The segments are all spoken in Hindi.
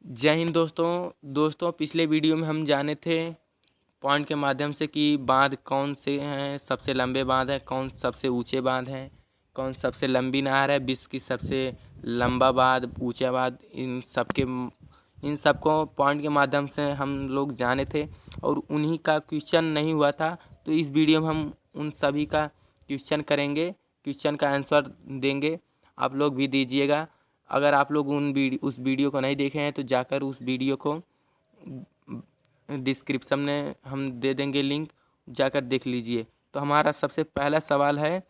जय हिंद दोस्तों पिछले वीडियो में हम जाने थे पॉइंट के माध्यम से कि बांध कौन से हैं, सबसे लंबे बांध हैं, कौन सबसे ऊंचे बांध हैं, कौन सबसे लंबी नहर है, विश्व की सबसे लंबा बांध, ऊंचा बांध। इन सबको पॉइंट के माध्यम से हम लोग जाने थे और उन्हीं का क्वेश्चन नहीं हुआ था। तो इस वीडियो में हम उन सभी का क्वेश्चन करेंगे, क्वेश्चन का आंसर देंगे, आप लोग भी दीजिएगा। अगर आप लोग उस वीडियो को नहीं देखे हैं तो जाकर उस वीडियो को डिस्क्रिप्शन में हम दे देंगे लिंक, जाकर देख लीजिए। तो हमारा सबसे पहला सवाल है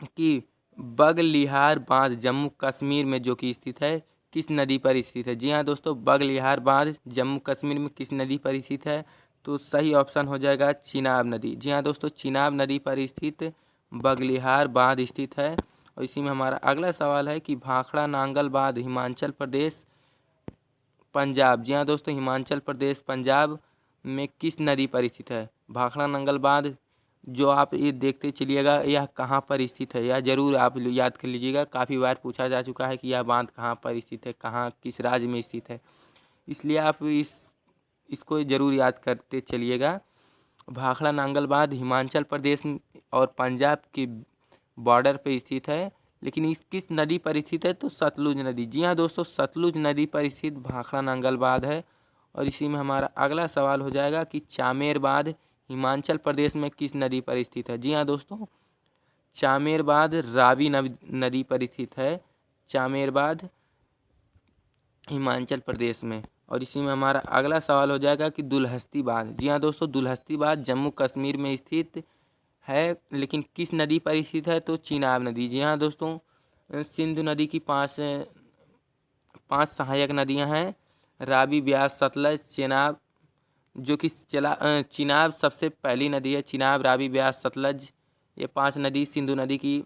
कि बगलिहार बांध जम्मू कश्मीर में जो कि स्थित है किस नदी पर स्थित है। जी हाँ दोस्तों, बगलिहार बांध जम्मू कश्मीर में किस नदी पर स्थित है? तो सही ऑप्शन हो जाएगा चिनाब नदी। जी हाँ दोस्तों, चिनाब नदी पर स्थित बगलिहार बांध स्थित है। और इसी में हमारा अगला सवाल है कि भाखड़ा नांगल बांध हिमाचल प्रदेश पंजाब। जी हाँ दोस्तों, हिमाचल प्रदेश पंजाब में किस नदी पर स्थित है? भाखड़ा नांगल बांध जो आप ये देखते चलिएगा यह कहाँ पर स्थित है, यह जरूर आप याद कर लीजिएगा। काफ़ी बार पूछा जा चुका है कि यह बांध कहाँ पर स्थित है, कहाँ किस राज्य में स्थित है, इसलिए आप इसको ज़रूर याद करते चलिएगा। भाखड़ा नांगल बांध हिमाचल प्रदेश और पंजाब के बॉर्डर पर स्थित है, लेकिन इस किस नदी पर स्थित है? तो सतलुज नदी। जी हाँ दोस्तों, सतलुज नदी पर स्थित भाखड़ा नांगल बांध है। और इसी में हमारा अगला सवाल हो जाएगा कि चामेर बांध हिमाचल प्रदेश में किस नदी पर स्थित है? जी हाँ दोस्तों, चामेर बांध रावी नदी पर स्थित है, चामेर बांध हिमाचल प्रदेश में। और इसी में हमारा अगला सवाल हो जाएगा कि दुलहस्ती बांध। जी हाँ दोस्तों, दुलहस्ती बांध जम्मू कश्मीर में स्थित है, लेकिन किस नदी पर स्थित है? तो चिनाब नदी। जी हाँ दोस्तों, सिंधु नदी की पांच सहायक नदियां हैं, रावी, ब्यास, सतलज, चेनाब। जो कि चिनाब सबसे पहली नदी है। चिनाब, रावी, ब्यास, सतलज, ये पांच नदी सिंधु नदी की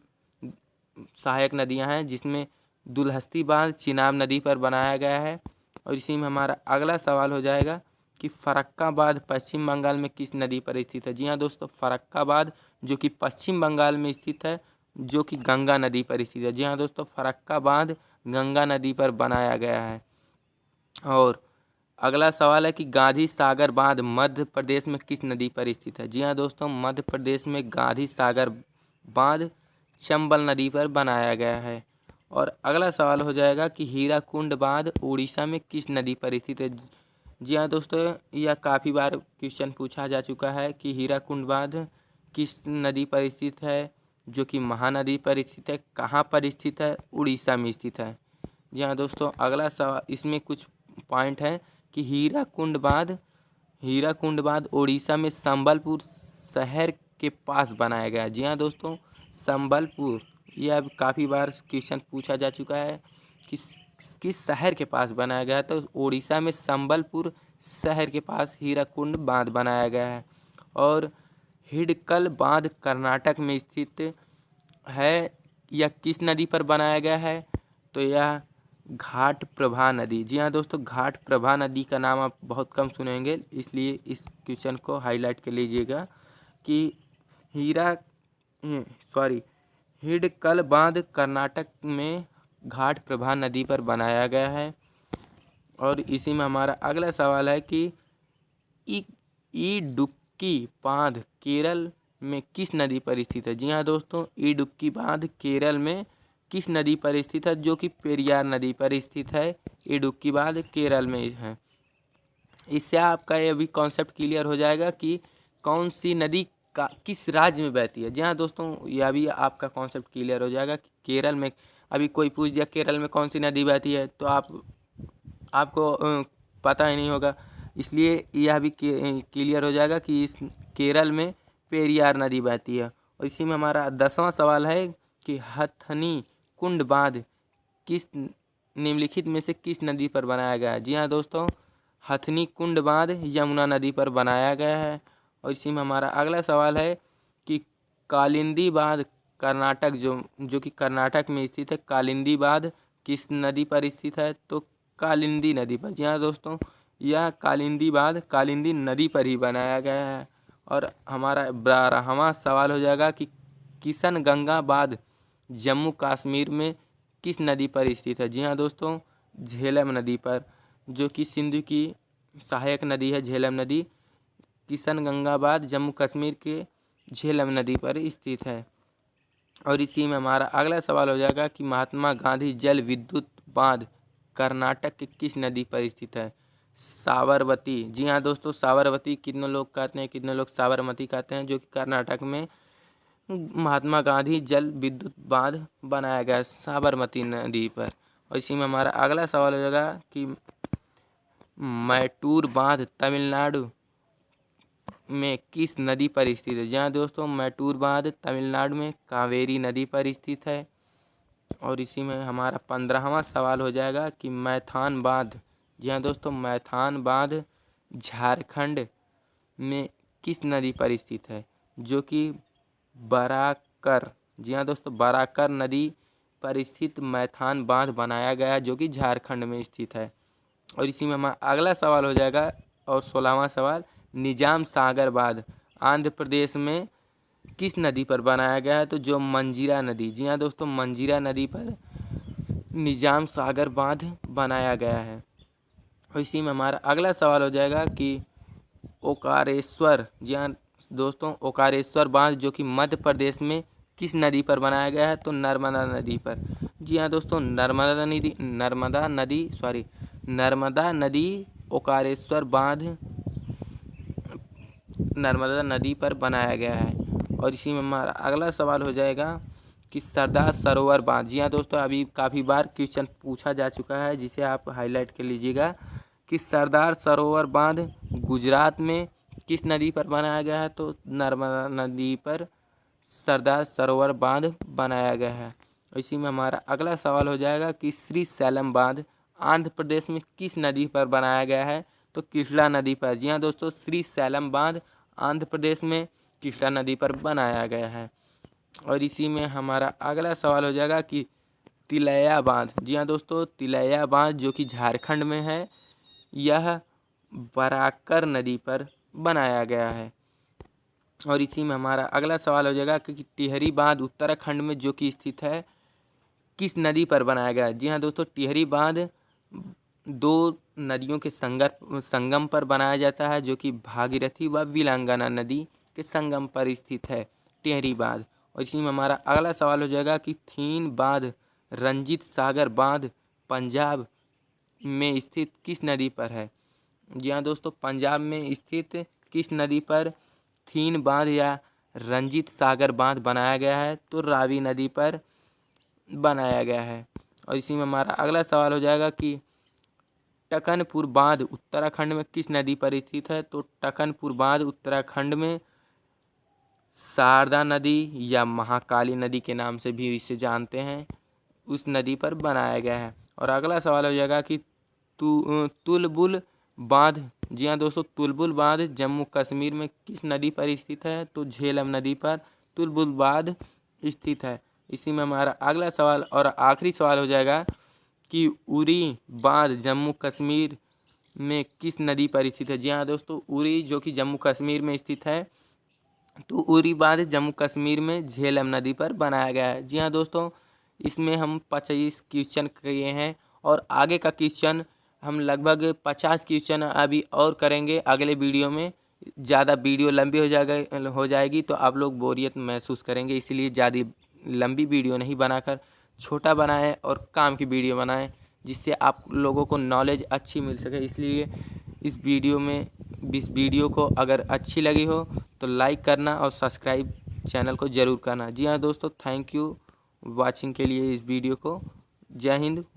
सहायक नदियां हैं, जिसमें दुलहस्ती बांध चिनाब नदी पर बनाया गया है। और इसी में हमारा अगला सवाल हो जाएगा कि फरक्का बांध पश्चिम बंगाल में किस नदी पर स्थित है? जी हाँ दोस्तों, फरक्का बांध जो कि पश्चिम बंगाल में स्थित है, जो कि गंगा नदी पर स्थित है। जी हाँ दोस्तों, फरक्का बांध गंगा नदी पर बनाया गया है। और अगला सवाल है कि गांधी सागर बांध मध्य प्रदेश में किस नदी पर स्थित है? जी हाँ दोस्तों, मध्य प्रदेश में गांधी सागर बांध चंबल नदी पर बनाया गया है। और अगला सवाल हो जाएगा कि हीराकुंड बांध उड़ीसा में किस नदी पर स्थित है? जी हाँ दोस्तों, यह काफ़ी बार क्वेश्चन पूछा जा चुका है कि हीराकुंड बांध किस नदी पर स्थित है, जो कि महानदी पर स्थित है। कहाँ पर स्थित है? उड़ीसा में स्थित है। जी हाँ दोस्तों, अगला सवाल, इसमें कुछ पॉइंट है कि हीराकुंड बांध उड़ीसा में संबलपुर शहर के पास बनाया गया। जी हाँ दोस्तों, संबलपुर, यह अब काफ़ी बार क्वेश्चन पूछा जा चुका है कि किस शहर के पास बनाया गया है? तो उड़ीसा में संबलपुर शहर के पास हीराकुंड बांध बनाया गया है। और हिडकल बांध कर्नाटक में स्थित है, यह किस नदी पर बनाया गया है? तो यह घाट प्रभा नदी। जी हाँ दोस्तों, घाट प्रभा नदी का नाम आप बहुत कम सुनेंगे, इसलिए इस क्वेश्चन को हाईलाइट कर लीजिएगा कि हिडकल बांध कर्नाटक में घाट प्रभा नदी पर बनाया गया है। और इसी में हमारा अगला सवाल है कि इडुक्की बांध केरल में किस नदी पर स्थित है? जी हाँ दोस्तों, इडुक्की बांध केरल में किस नदी पर स्थित है? जो कि पेरियार नदी पर स्थित है। इडुक्की बांध केरल में है। इससे आपका ये भी कॉन्सेप्ट क्लियर हो जाएगा कि कौन सी नदी का किस राज्य में बहती है। जी हाँ दोस्तों, यह भी आपका कॉन्सेप्ट क्लियर हो जाएगा कि केरल में, अभी कोई पूछ दिया केरल में कौन सी नदी बहती है तो आपको पता ही नहीं होगा, इसलिए यह भी क्लियर हो जाएगा कि इस केरल में पेरियार नदी बहती है। और इसी में हमारा 10वां सवाल है कि हथनी कुंड बांध किस निम्नलिखित में से किस नदी पर बनाया गया है? जी हाँ दोस्तों, हथनी कुंड बांध यमुना नदी पर बनाया गया है। और इसी में हमारा अगला सवाल है कि कालिंदी बांध कर्नाटक जो कि कर्नाटक में स्थित है, कालिंदी बांध किस नदी पर स्थित है? तो कालिंदी नदी पर। जी हाँ दोस्तों, यह कालिंदी बांध कालिंदी नदी पर ही बनाया गया है। और हमारा 12वां सवाल हो जाएगा कि किशन गंगा बांध जम्मू कश्मीर में किस नदी पर स्थित है? जी हाँ दोस्तों, झेलम नदी पर। जो कि सिंधु की सहायक नदी है, झेलम नदी। किशनगंगाबाद जम्मू कश्मीर के झेलम नदी पर स्थित है। और इसी में हमारा अगला सवाल हो जाएगा कि महात्मा गांधी जल विद्युत बांध कर्नाटक के किस नदी पर स्थित है? साबरमती। जी हाँ दोस्तों, साबरमती कितने लोग कहते हैं, कितने लोग साबरमती कहते हैं, जो कि कर्नाटक में महात्मा गांधी जल विद्युत बांध बनाया गया साबरमती नदी पर। और इसी में हमारा अगला सवाल हो जाएगा कि मैटूर बांध तमिलनाडु में किस नदी पर स्थित है? जी हाँ दोस्तों, मैटूर बांध तमिलनाडु में कावेरी नदी पर स्थित है। और इसी में हमारा 15वां सवाल हो जाएगा कि मैथान बांध। जी हाँ दोस्तों, मैथान बांध झारखंड में किस नदी पर स्थित है? जो कि बराकर। जी हाँ दोस्तों, बराकर नदी पर स्थित मैथान बांध बनाया गया जो कि झारखंड में स्थित है। और इसी में हमारा अगला सवाल हो जाएगा और 16वां सवाल, निजाम सागर बांध आंध्र प्रदेश में किस नदी पर बनाया गया है? तो जो मंजीरा नदी। जी हाँ दोस्तों, मंजीरा नदी पर निजाम सागर बांध बनाया गया है। और इसी में हमारा अगला सवाल हो जाएगा कि ओकारेश्वर। जी हाँ दोस्तों, ओकारेश्वर बांध जो कि मध्य प्रदेश में किस नदी पर बनाया गया है? तो नर्मदा नदी पर। जी हाँ दोस्तों, नर्मदा नदी ओकारेश्वर बांध नर्मदा नदी पर बनाया गया है। और इसी में हमारा अगला सवाल हो जाएगा कि सरदार सरोवर बांध। जी हाँ दोस्तों, अभी काफ़ी बार क्वेश्चन पूछा जा चुका है, जिसे आप हाईलाइट कर लीजिएगा कि सरदार सरोवर बांध गुजरात में किस नदी पर बनाया गया है? तो नर्मदा नदी पर सरदार सरोवर बांध बनाया गया है। इसी में हमारा अगला सवाल हो जाएगा कि श्री सैलम बांध आंध्र प्रदेश में किस नदी पर बनाया गया है? तो कृष्णा नदी पर। जी हाँ दोस्तों, श्री सैलम बांध आंध्र प्रदेश में कृष्णा नदी पर बनाया गया है। और इसी में हमारा अगला सवाल हो जाएगा कि तिलैया बांध। जी हाँ दोस्तों, तिलैया बांध जो कि झारखंड में है, यह बराकर नदी पर बनाया गया है। और इसी में हमारा अगला सवाल हो जाएगा कि टिहरी बांध उत्तराखंड में जो कि स्थित है, किस नदी पर बनाया गया है? जी हाँ दोस्तों, टिहरी बांध दो नदियों के संगम पर बनाया जाता है, जो कि भागीरथी व विलांगना नदी के संगम पर स्थित है टिहरी बांध। और इसी में हमारा अगला सवाल हो जाएगा कि थीन बांध रंजीत सागर बांध पंजाब में स्थित किस नदी पर है? जी हाँ दोस्तों, पंजाब में स्थित किस नदी पर थीन बांध या रंजीत सागर बांध बनाया गया है? तो रावी नदी पर बनाया गया है। और इसी में हमारा अगला सवाल हो जाएगा कि टकनपुर बांध उत्तराखंड में किस नदी पर स्थित है? तो टकनपुर बांध उत्तराखंड में शारदा नदी या महाकाली नदी के नाम से भी इसे जानते हैं, उस नदी पर बनाया गया है। और अगला सवाल हो जाएगा कि तुलबुल बांध। जी हाँ दोस्तों, तुलबुल बांध जम्मू कश्मीर में किस नदी पर स्थित है? तो झेलम नदी पर तुलबुल बांध स्थित है। इसी में हमारा अगला सवाल और आखिरी सवाल हो जाएगा कि उरी बांध जम्मू कश्मीर में किस नदी पर स्थित है? जी हाँ दोस्तों, उरी जो कि जम्मू कश्मीर में स्थित है, तो उरी बांध जम्मू कश्मीर में झेलम नदी पर बनाया गया है। जी हाँ दोस्तों, इसमें हम 25 क्वेश्चन किए हैं और आगे का क्वेश्चन हम लगभग 50 क्वेश्चन अभी और करेंगे अगले वीडियो में। ज़्यादा वीडियो लंबी हो जाएगी तो आप लोग बोरियत महसूस करेंगे, इसीलिए ज़्यादा लंबी वीडियो नहीं बनाकर छोटा बनाएं और काम की वीडियो बनाएं, जिससे आप लोगों को नॉलेज अच्छी मिल सके। इसलिए इस वीडियो को अगर अच्छी लगी हो तो लाइक करना और सब्सक्राइब चैनल को ज़रूर करना। जी हाँ दोस्तों, थैंक यू वाचिंग के लिए इस वीडियो को। जय हिंद।